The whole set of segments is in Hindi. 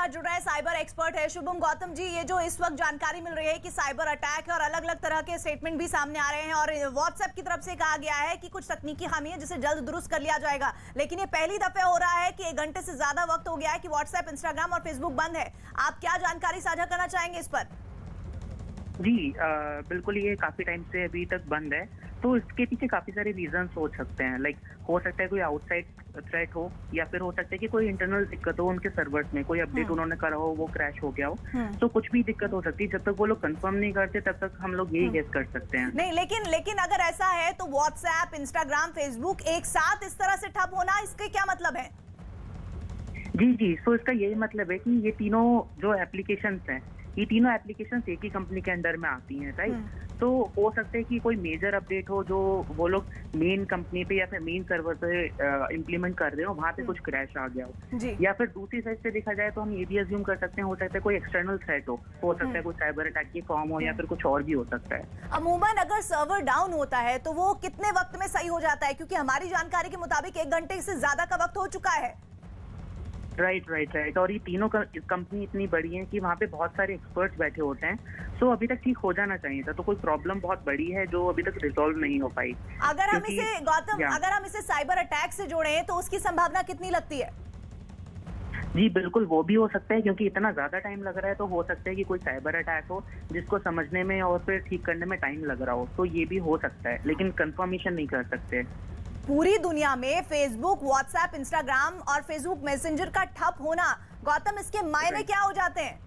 साथ जुड़ रहे हैं साइबर एक्सपर्ट है शुभम गौतम जी। ये जो इस वक्त जानकारी मिल रही है कि साइबर अटैक है और अलग अलग तरह के स्टेटमेंट भी सामने आ रहे हैं और व्हाट्सएप की तरफ से कहा गया है कि कुछ तकनीकी खामी है जिसे जल्द दुरुस्त कर लिया जाएगा, लेकिन ये पहली दफे हो रहा है कि 1 घंटे से ज्यादा वक्त हो गया है कि व्हाट्सएप, इंस्टाग्राम और फेसबुक बंद है। आप क्या जानकारी साझा करना चाहेंगे इस पर? जी बिल्कुल, ये काफी टाइम से अभी तक बंद है, तो इसके पीछे काफी सारे रीजंस हो सकते हैं। लाइक हो सकता है कोई आउटसाइड थ्रेट हो, या फिर हो सकता है कि कोई इंटरनल दिक्कत हो उनके सर्वर्स में, कोई अपडेट उन्होंने करा हो वो क्रैश हो गया हो। तो कुछ भी दिक्कत हो सकती है, जब तक वो लोग कंफर्म नहीं करते तब तक हम लोग यही गेस कर सकते हैं। नहीं, लेकिन अगर ऐसा है तो व्हाट्सएप, इंस्टाग्राम, फेसबुक एक साथ इस तरह से ठप होना, इसके क्या मतलब है? जी, तो इसका यही मतलब है कि ये तीनों जो एप्लीकेशंस हैं, ये तीनों एप्लीकेशंस एक ही कंपनी के अंडर में आती हैं, राइट? तो हो सकता है कि कोई मेजर अपडेट हो जो वो लोग मेन कंपनी पे या फिर मेन सर्वर पे इम्प्लीमेंट कर रहे हो, वहां पे कुछ क्रैश आ गया हो। या फिर दूसरी साइड से देखा जाए तो हम ये भी अज्यूम कर सकते हैं, हो सकता है कोई एक्सटर्नल थ्रेट हो सकता है कोई साइबर अटैक की फॉर्म हो, या फिर कुछ और भी हो सकता है। अमूमन अगर सर्वर डाउन होता है तो वो कितने वक्त में सही हो जाता है? क्योंकि हमारी जानकारी के मुताबिक 1 घंटे से ज्यादा का वक्त हो चुका है। राइट। और ये तीनों कंपनी इतनी बड़ी है कि वहाँ पे बहुत सारे एक्सपर्ट्स बैठे होते हैं, सो अभी तक ठीक हो जाना चाहिए था। तो कोई प्रॉब्लम बहुत बड़ी है जो अभी तक रिजॉल्व नहीं हो पाई। अगर हम इसे गौतम, अगर हम इसे साइबर अटैक से जोड़ें तो उसकी संभावना कितनी लगती है? जी बिल्कुल, वो भी हो सकता है, क्योंकि इतना ज्यादा टाइम लग रहा है तो हो सकता है कि कोई साइबर अटैक हो जिसको समझने में और फिर ठीक करने में टाइम लग रहा हो, तो ये भी हो सकता है, लेकिन कंफर्मेशन नहीं कर सकते। पूरी दुनिया में फेसबुक, व्हाट्सएप, इंस्टाग्राम और फेसबुक मैसेंजर का ठप होना, गौतम, इसके मायने क्या हो जाते हैं?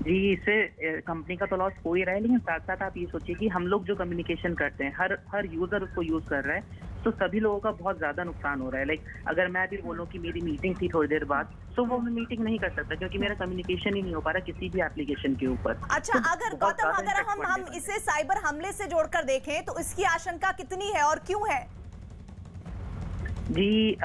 जी, इससे कंपनी का तो लॉस हो ही रहा है, लेकिन साथ साथ आप ये सोचिए कि हम लोग जो कम्युनिकेशन करते हैं, हर यूजर उसको यूज कर रहा है, तो सभी लोगों का बहुत ज्यादा नुकसान हो रहा है। लाइक अगर मैं अभी बोलूं कि मेरी मीटिंग थी थोड़ी देर बाद, तो वो मैं मीटिंग नहीं कर सकता क्योंकि मेरा कम्युनिकेशन ही नहीं हो पा रहा किसी भी एप्लीकेशन के ऊपर। अच्छा, तो अगर गौतम, अगर हम इसे साइबर हमले से जोड़कर देखें तो इसकी आशंका कितनी है और क्यों है? जी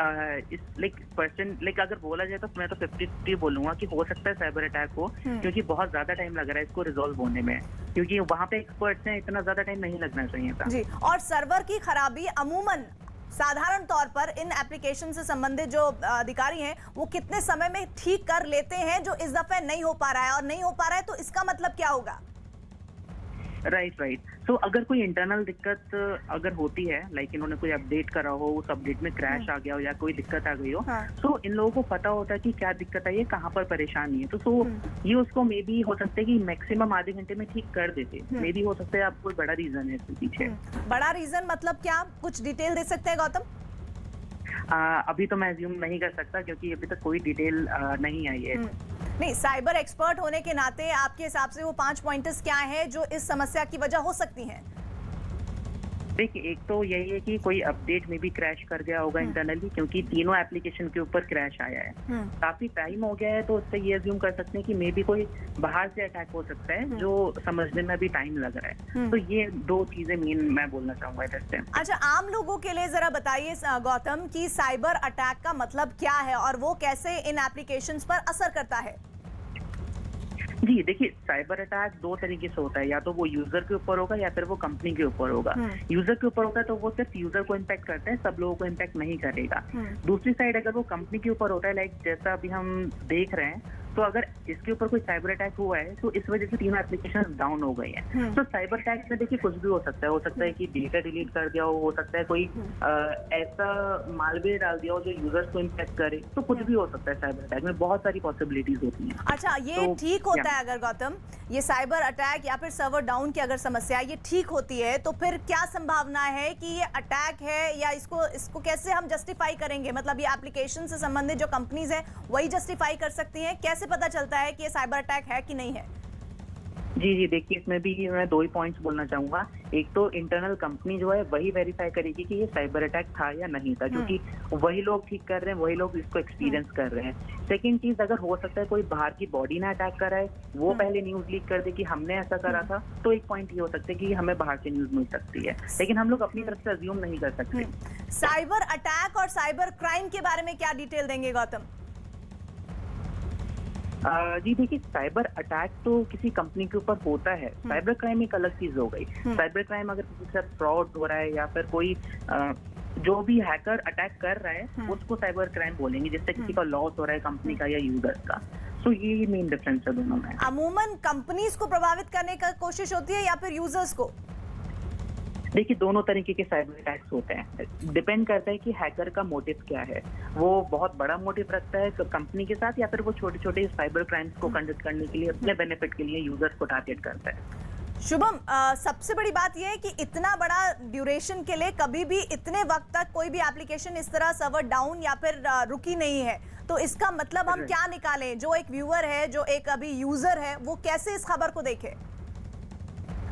लाइक अगर बोला जाए तो मैं तो 50-50 बोलूंगा कि हो सकता है साइबर अटैक हो, क्योंकि बहुत ज्यादा टाइम लग रहा है इसको रिजॉल्व होने में, क्योंकि वहां पे एक्सपर्ट्स हैं, इतना ज्यादा टाइम नहीं लगना चाहिए था। जी, और सर्वर की खराबी अमूमन साधारण तौर पर इन एप्लीकेशन से संबंधित जो अधिकारी हैं वो कितने समय में ठीक कर लेते हैं, जो इस दफे नहीं हो पा रहा है? और नहीं हो पा रहा है तो इसका मतलब क्या होगा? राइट। तो अगर कोई इंटरनल दिक्कत अगर होती है, लाइक इन्होंने कोई अपडेट करा हो, उस अपडेट में क्रैश आ गया हो या कोई दिक्कत आ गई हो, तो इन लोगों को पता होता है कि क्या दिक्कत आई है, कहाँ पर परेशानी है, तो ये उसको मे बी हो सकता है कि मैक्सिमम आधे घंटे में ठीक कर देते। मे बी हो सकता है आप कोई बड़ा रीजन है इसके पीछे। बड़ा रीजन मतलब क्या? कुछ डिटेल दे सकते हैं गौतम? अभी तो मैं अज्यूम नहीं कर सकता क्योंकि अभी तक कोई डिटेल नहीं आई है। नहीं, साइबर एक्सपर्ट होने के नाते आपके हिसाब से वो 5 पॉइंटर्स क्या हैं जो इस समस्या की वजह हो सकती हैं? देखिए, एक तो यही है कि कोई अपडेट में भी क्रैश कर गया होगा इंटरनली, क्योंकि तीनों एप्लीकेशन के ऊपर क्रैश आया है। काफी टाइम हो गया है, तो उससे ये अज्यूम कर सकते हैं कि मे बी कोई बाहर से अटैक हो सकता है जो समझने में भी टाइम लग रहा है। तो ये 2 चीजें मेन मैं बोलना चाहूंगा इधर से। अच्छा, आम लोगों के लिए जरा बताइए गौतम कि साइबर अटैक का मतलब क्या है और वो कैसे इन एप्लीकेशंस पर असर करता है? जी देखिए, साइबर अटैक 2 तरीके से होता है, या तो वो यूजर के ऊपर होगा या फिर वो कंपनी के ऊपर होगा। यूजर के ऊपर होता है तो वो सिर्फ यूजर को इम्पैक्ट करता है, सब लोगों को इम्पैक्ट नहीं करेगा। दूसरी साइड अगर वो कंपनी के ऊपर होता है, लाइक जैसा अभी हम देख रहे हैं, तो अगर इसके ऊपर कोई साइबर अटैक हुआ है तो इस वजह से तीनों एप्लीकेशन डाउन हो गई हैं। तो साइबर अटैक में देखिए कुछ भी हो सकता है कि डेटा डिलीट कर दिया हो सकता है कोई ऐसा मालवेयर डाल दिया हो जो यूजर्स को इम्पैक्ट करे, तो कुछ भी हो सकता है। साइबर अटैक में बहुत सारी पॉसिबिलिटीज होती हैं। अच्छा, ये तो ठीक होता है अगर गौतम, ये साइबर अटैक या फिर सर्वर डाउन की अगर समस्या ये ठीक होती है तो फिर क्या संभावना है कि ये अटैक है, या इसको कैसे हम जस्टिफाई करेंगे? मतलब ये एप्लीकेशन से संबंधित जो कंपनीज हैं वही जस्टिफाई कर सकती हैं? कैसे पता चलता है कि ये साइबर अटैक है कि नहीं है? जी देखिए, इसमें भी मैं 2 ही पॉइंट्स बोलना चाहूंगा। एक तो इंटरनल कंपनी जो है वही वेरीफाई करेगी कि ये साइबर अटैक था या नहीं था, क्योंकि वही लोग ठीक कर रहे हैं, वही लोग इसको एक्सपीरियंस कर रहे हैं। सेकंड चीज, अगर हो सकता है कोई बाहर की बॉडी ने अटैक करा है, वो पहले न्यूज लीक कर दे कि हमने ऐसा करा था, तो एक पॉइंट ये हो सकता है कि हमें बाहर से न्यूज मिल सकती है, लेकिन हम लोग अपनी तरफ से अज्यूम नहीं कर सकते। साइबर अटैक और साइबर क्राइम के बारे में क्या डिटेल देंगे गौतम? जी देखिए, साइबर अटैक तो किसी कंपनी के ऊपर होता है, साइबर क्राइम एक अलग चीज हो गई। साइबर क्राइम अगर किसी के साथ फ्रॉड हो रहा है या फिर कोई जो भी हैकर अटैक कर रहा है उसको साइबर क्राइम बोलेंगे, जिससे किसी का लॉस हो रहा है कंपनी का या यूजर्स का। तो ये मेन डिफरेंस है दोनों में। अमूमन कंपनीज को प्रभावित करने का कोशिश होती है या फिर यूजर्स को? देखिए, दोनों तरीके के साइबर अटैक्स होते हैं, डिपेंड करता है कि हैकर का मोटिव क्या है। वो बहुत बड़ा मोटिव रखता है कंपनी के साथ, या फिर वो छोटे छोटे साइबर क्राइम्स को कंडक्ट करने के लिए अपने बेनिफिट के लिए यूजर्स को टारगेट करता है। शुभम, सबसे बड़ी बात यह है कि इतना बड़ा ड्यूरेशन के लिए कभी भी इतने वक्त तक कोई भी एप्लीकेशन इस तरह सर्वर डाउन या फिर रुकी नहीं है, तो इसका मतलब हम क्या निकालें? जो एक व्यूअर है, जो एक अभी यूजर है, वो कैसे इस खबर को देखे?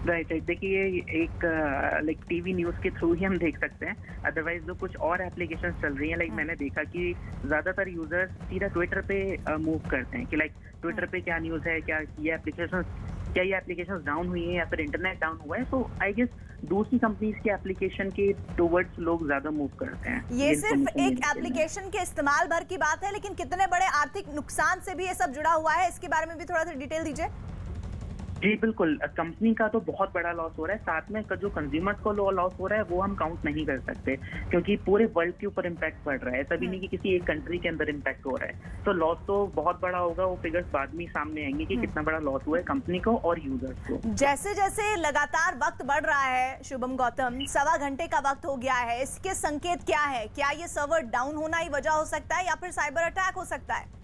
राइट, देखिए एक लाइक टीवी न्यूज के थ्रू ही हम देख सकते हैं। अदरवाइज जो कुछ और एप्लीकेशन चल रही हैं, लाइक मैंने देखा कि ज्यादातर यूजर्स सीधा ट्विटर पे मूव करते हैं कि लाइक ट्विटर पे क्या न्यूज है, क्या ये एप्लीकेशन डाउन हुई है या फिर इंटरनेट डाउन हुआ है। सो आई गेस दूसरी कंपनीज के एप्लीकेशन के टुवर्ड्स लोग ज्यादा मूव करते हैं। ये सिर्फ एक एप्लीकेशन के इस्तेमाल भर की बात है, लेकिन कितने बड़े आर्थिक नुकसान से भी ये सब जुड़ा हुआ है, इसके बारे में भी थोड़ा सा डिटेल दीजिए। जी बिल्कुल, कंपनी का तो बहुत बड़ा लॉस हो रहा है, साथ में जो कंज्यूमर्स को लॉस हो रहा है वो हम काउंट नहीं कर सकते, क्योंकि पूरे वर्ल्ड के ऊपर इम्पैक्ट पड़ रहा है। तभी नहीं कि किसी एक कंट्री के अंदर इम्पैक्ट हो रहा है। तो लॉस तो बहुत बड़ा होगा, वो फिगर्स बाद में सामने आएंगे कि कितना बड़ा लॉस हुआ है कंपनी को और यूजर्स को। जैसे जैसे लगातार वक्त बढ़ रहा है शुभम गौतम, 1.25 घंटे का वक्त हो गया है, इसके संकेत क्या है? क्या ये सर्वर डाउन होना ही वजह हो सकता है या फिर साइबर अटैक हो सकता है?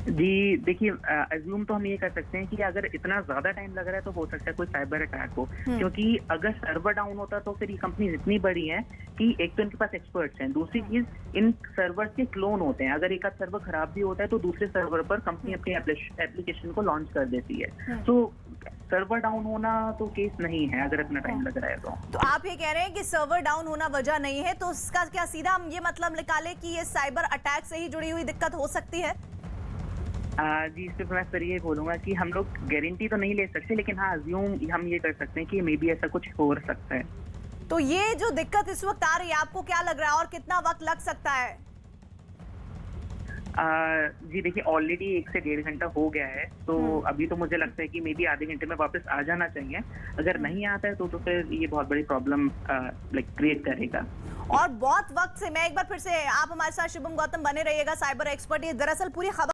जी देखिए, अज्यूम तो हम ये कर सकते हैं कि अगर इतना ज्यादा टाइम लग रहा है तो हो सकता है कोई साइबर अटैक हो, क्योंकि अगर सर्वर डाउन होता तो फिर ये कंपनीज इतनी बड़ी हैं कि एक तो इनके पास एक्सपर्ट्स हैं, दूसरी चीज इन सर्वर्स के क्लोन होते हैं। अगर एक आध सर्वर खराब भी होता है तो दूसरे सर्वर पर कंपनी अपनी एप्लीकेशन को लॉन्च कर देती है। तो सर्वर डाउन होना तो केस नहीं है अगर इतना टाइम लग रहा है तो आप ये कह रहे हैं कि सर्वर डाउन होना वजह नहीं है, तो उसका क्या सीधा हम ये मतलब निकाले कि ये साइबर अटैक से ही जुड़ी हुई दिक्कत हो सकती है? जी, सिर्फ मैं फिर ये बोलूंगा कि हम लोग गारंटी तो नहीं ले सकते, लेकिन हाँ अज्यूम हम ये कर सकते हैं कि मे बी ऐसा कुछ हो सकता है। तो ये जो दिक्कत इस वक्त आ रही है, आपको क्या लग रहा है और कितना वक्त लग सकता है? जी देखिए, ऑलरेडी 1 से 1.5 घंटा हो गया है, तो अभी तो मुझे लगता है कि मे बी आधे घंटे में वापस आ जाना चाहिए। अगर नहीं आता है तो फिर ये बहुत बड़ी प्रॉब्लम लाइक क्रिएट करेगा। और बहुत वक्त से मैं एक बार फिर से, आप हमारे साथ शुभम गौतम बने रहिएगा, साइबर एक्सपर्ट। ये दरअसल पूरी खबर